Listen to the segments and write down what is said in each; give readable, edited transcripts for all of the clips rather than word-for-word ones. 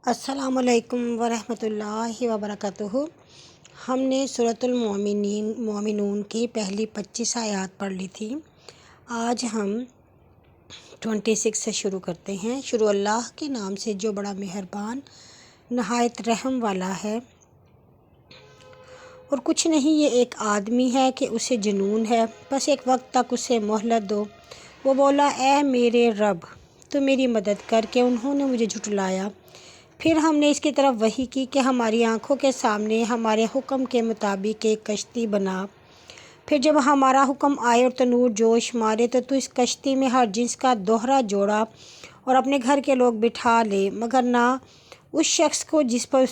السلام علیکم ورحمۃ اللہ وبرکاتہ۔ ہم نے سورۃ المومنون کی پہلی 25 آیات پڑھ لی تھی۔ آج ہم 26 سے شروع کرتے ہیں۔ شروع اللہ کے نام سے جو بڑا مہربان نہایت رحم والا ہے۔ اور کچھ نہیں، یہ ایک آدمی ہے کہ اسے جنون ہے، بس ایک وقت تک اسے مہلت دو۔ وہ بولا، اے میرے رب تو میری مدد کر، کہ انہوں نے مجھے جھٹلایا۔ پھر ہم نے اس کی طرف وحی کی کہ ہماری آنکھوں کے سامنے ہمارے حکم کے مطابق ایک کشتی بنا۔ پھر جب ہمارا حکم آئے اور تنور جوش مارے تو اس کشتی میں ہر جنس کا دوہرا جوڑا اور اپنے گھر کے لوگ بٹھا لے، مگر نہ اس شخص کو جس پر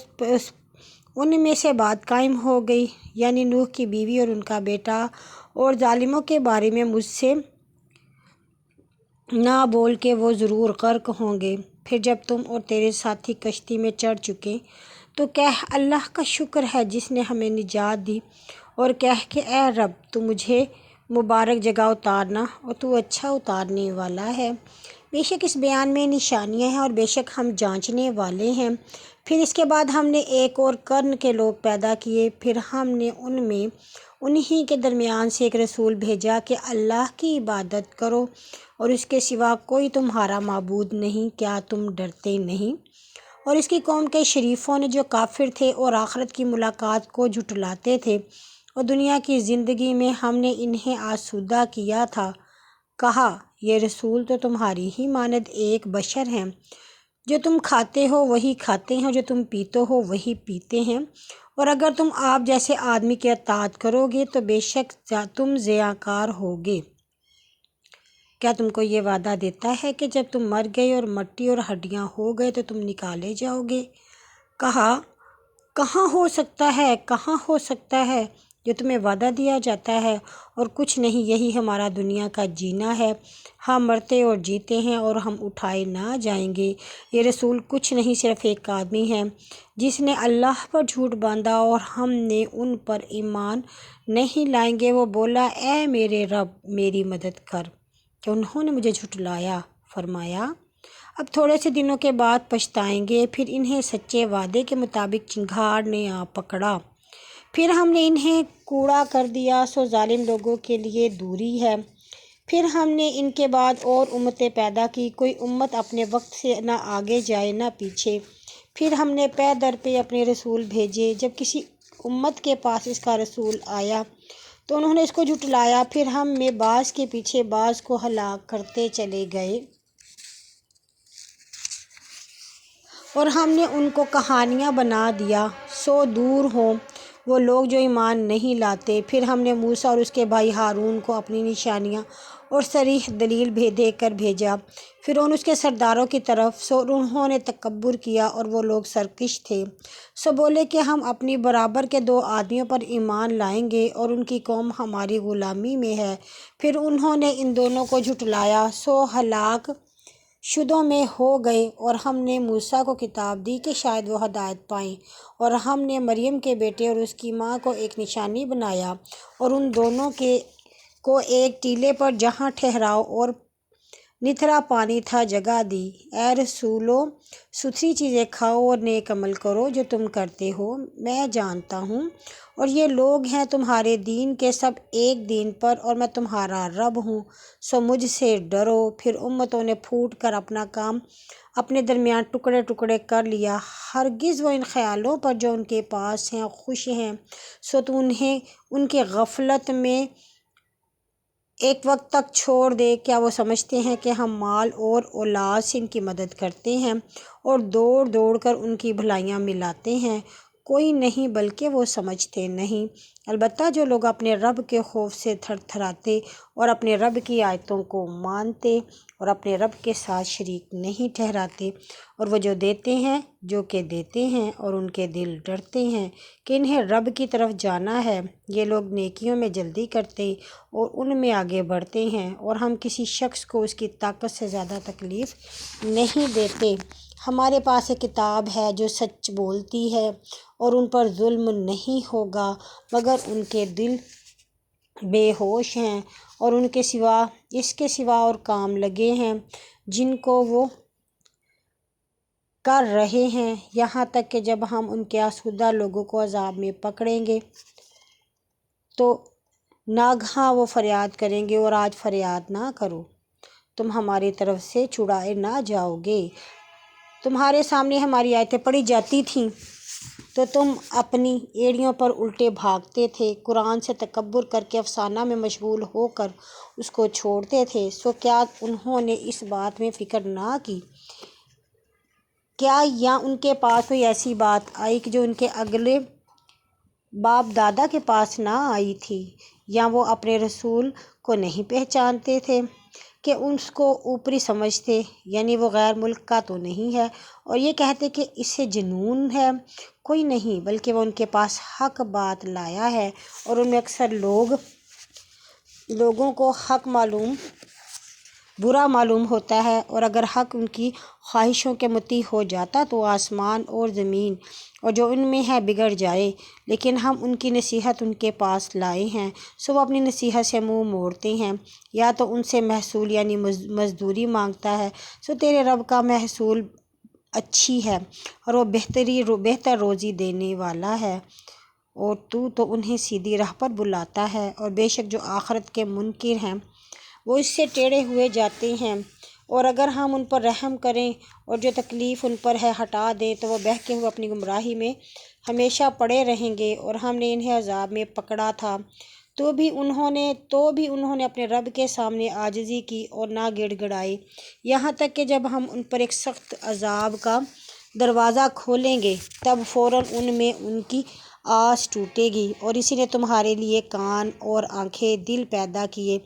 ان میں سے بات قائم ہو گئی، یعنی نوح کی بیوی اور ان کا بیٹا، اور ظالموں کے بارے میں مجھ سے نہ بول کہ وہ ضرور غرق ہوں گے۔ پھر جب تم اور تیرے ساتھی کشتی میں چڑھ چکے تو کہہ، اللہ کا شکر ہے جس نے ہمیں نجات دی، اور کہہ کہ اے رب تو مجھے مبارک جگہ اتارنا، اور تو اچھا اتارنے والا ہے۔ بے شک اس بیان میں نشانیاں ہیں، اور بے شک ہم جانچنے والے ہیں۔ پھر اس کے بعد ہم نے ایک اور قرن کے لوگ پیدا کیے، پھر ہم نے ان میں انہی کے درمیان سے ایک رسول بھیجا کہ اللہ کی عبادت کرو اور اس کے سوا کوئی تمہارا معبود نہیں، کیا تم ڈرتے نہیں؟ اور اس کی قوم کے شریفوں نے جو کافر تھے اور آخرت کی ملاقات کو جھٹلاتے تھے، اور دنیا کی زندگی میں ہم نے انہیں آسودہ کیا تھا، کہا یہ رسول تو تمہاری ہی مانند ایک بشر ہیں، جو تم کھاتے ہو وہی کھاتے ہیں، جو تم پیتے ہو وہی پیتے ہیں، اور اگر تم آپ جیسے آدمی کی اطاعت کرو گے تو بے شک تم ضیاء کار ہوگے۔ کیا تم کو یہ وعدہ دیتا ہے کہ جب تم مر گئے اور مٹی اور ہڈیاں ہو گئے تو تم نکالے جاؤ گے؟ کہا، کہاں ہو سکتا ہے، کہاں ہو سکتا ہے جو تمہیں وعدہ دیا جاتا ہے، اور کچھ نہیں، یہی ہمارا دنیا کا جینا ہے، ہم مرتے اور جیتے ہیں اور ہم اٹھائے نہ جائیں گے۔ یہ رسول کچھ نہیں، صرف ایک آدمی ہے جس نے اللہ پر جھوٹ باندھا اور ہم نے ان پر ایمان نہیں لائیں گے۔ وہ بولا، اے میرے رب میری مدد کر، کہ انہوں نے مجھے جھٹلایا۔ فرمایا، اب تھوڑے سے دنوں کے بعد پچھتائیں گے۔ پھر انہیں سچے وعدے کے مطابق چنگھاڑ نے آ پکڑا، پھر ہم نے انہیں کوڑا کر دیا، سو ظالم لوگوں کے لیے دوری ہے۔ پھر ہم نے ان کے بعد اور امتیں پیدا کی، کوئی امت اپنے وقت سے نہ آگے جائے نہ پیچھے۔ پھر ہم نے پے در پہ اپنے رسول بھیجے، جب کسی امت کے پاس اس کا رسول آیا تو انہوں نے اس کو جھٹلایا، پھر ہم میں بعض کے پیچھے بعض کو ہلاک کرتے چلے گئے، اور ہم نے ان کو کہانیاں بنا دیا، سو دور ہوں وہ لوگ جو ایمان نہیں لاتے۔ پھر ہم نے موسیٰ اور اس کے بھائی ہارون کو اپنی نشانیاں اور صریح دلیل دے کر بھیجا فرعون اس کے سرداروں کی طرف، سو انہوں نے تکبر کیا اور وہ لوگ سرکش تھے، سو بولے کہ ہم اپنی برابر کے 2 آدمیوں پر ایمان لائیں گے اور ان کی قوم ہماری غلامی میں ہے۔ پھر انہوں نے ان دونوں کو جھٹلایا، سو ہلاک شدوں میں ہو گئے، اور ہم نے موسیٰ کو کتاب دی کہ شاید وہ ہدایت پائیں، اور ہم نے مریم کے بیٹے اور اس کی ماں کو ایک نشانی بنایا، اور ان دونوں کو ایک ٹیلے پر جہاں ٹھہراؤ اور نتھرا پانی تھا جگہ دی۔ اے رسولو، ستھری چیزیں کھاؤ اور نیک عمل کرو جو تم کرتے ہو، میں جانتا ہوں، اور یہ لوگ ہیں تمہارے دین کے سب ایک دین پر، اور میں تمہارا رب ہوں، سو مجھ سے ڈرو۔ پھر امتوں نے پھوٹ کر اپنا کام اپنے درمیان ٹکڑے ٹکڑے کر لیا، ہرگز وہ ان خیالوں پر جو ان کے پاس ہیں خوش ہیں، سو تو انہیں ان کی غفلت میں ایک وقت تک چھوڑ دے۔ کیا وہ سمجھتے ہیں کہ ہم مال اور اولاد سے ان کی مدد کرتے ہیں اور دوڑ دوڑ کر ان کی بھلائیاں ملاتے ہیں؟ کوئی نہیں، بلکہ وہ سمجھتے نہیں۔ البتہ جو لوگ اپنے رب کے خوف سے تھر تھراتے اور اپنے رب کی آیتوں کو مانتے اور اپنے رب کے ساتھ شریک نہیں ٹھہراتے، اور وہ جو دیتے ہیں جو کہ دیتے ہیں، اور ان کے دل ڈرتے ہیں کہ انہیں رب کی طرف جانا ہے، یہ لوگ نیکیوں میں جلدی کرتے اور ان میں آگے بڑھتے ہیں، اور ہم کسی شخص کو اس کی طاقت سے زیادہ تکلیف نہیں دیتے۔ ہمارے پاس ایک کتاب ہے جو سچ بولتی ہے، اور ان پر ظلم نہیں ہوگا، مگر ان کے دل بے ہوش ہیں، اور ان کے سوا اس کے سوا اور کام لگے ہیں جن کو وہ کر رہے ہیں، یہاں تک کہ جب ہم ان کے آسودہ لوگوں کو عذاب میں پکڑیں گے تو ناگہاں وہ فریاد کریں گے، اور آج فریاد نہ کرو، تم ہماری طرف سے چھڑائے نہ جاؤ گے۔ تمہارے سامنے ہماری آیتیں پڑھی جاتی تھیں تو تم اپنی ایڑیوں پر الٹے بھاگتے تھے، قرآن سے تکبر کر کے افسانہ میں مشغول ہو کر اس کو چھوڑتے تھے۔ سو کیا انہوں نے اس بات میں فکر نہ کی کیا یا ان کے پاس کوئی ایسی بات آئی کہ جو ان کے اگلے باپ دادا کے پاس نہ آئی تھی، یا وہ اپنے رسول کو نہیں پہچانتے تھے کہ اس کو اوپری سمجھتے، یعنی وہ غیر ملک کا تو نہیں ہے، اور یہ کہتے کہ اسے جنون ہے؟ کوئی نہیں، بلکہ وہ ان کے پاس حق بات لایا ہے، اور ان میں اکثر لوگوں کو حق برا معلوم ہوتا ہے، اور اگر حق ان کی خواہشوں کے مطیع ہو جاتا تو آسمان اور زمین اور جو ان میں ہے بگڑ جائے، لیکن ہم ان کی نصیحت ان کے پاس لائے ہیں، سو وہ اپنی نصیحت سے منہ موڑتے ہیں، یا تو ان سے محصول یعنی مزدوری مانگتا ہے، سو تیرے رب کا محصول اچھی ہے اور وہ بہتر روزی دینے والا ہے، اور تو انہیں سیدھی راہ پر بلاتا ہے، اور بے شک جو آخرت کے منکر ہیں وہ اس سے ٹیڑھے ہوئے جاتے ہیں، اور اگر ہم ان پر رحم کریں اور جو تکلیف ان پر ہے ہٹا دیں تو وہ بہکے ہوئے اپنی گمراہی میں ہمیشہ پڑے رہیں گے۔ اور ہم نے انہیں عذاب میں پکڑا تھا تو بھی انہوں نے اپنے رب کے سامنے عاجزی کی اور نہ گڑ گڑائے، یہاں تک کہ جب ہم ان پر ایک سخت عذاب کا دروازہ کھولیں گے تب فوراً ان میں ان کی آس ٹوٹے گی۔ اور اسی نے تمہارے لیے کان اور آنکھیں دل پیدا کیے،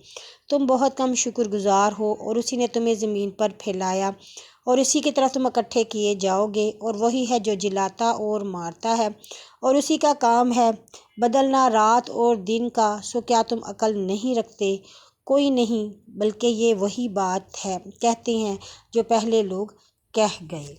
تم بہت کم شکر گزار ہو، اور اسی نے تمہیں زمین پر پھیلایا، اور اسی کی طرف تم اکٹھے کیے جاؤ گے، اور وہی ہے جو جلاتا اور مارتا ہے، اور اسی کا کام ہے بدلنا رات اور دن کا۔ سو کیا تم عقل نہیں رکھتے؟ کوئی نہیں، بلکہ یہ وہی بات ہے کہتے ہیں جو پہلے لوگ کہہ گئے۔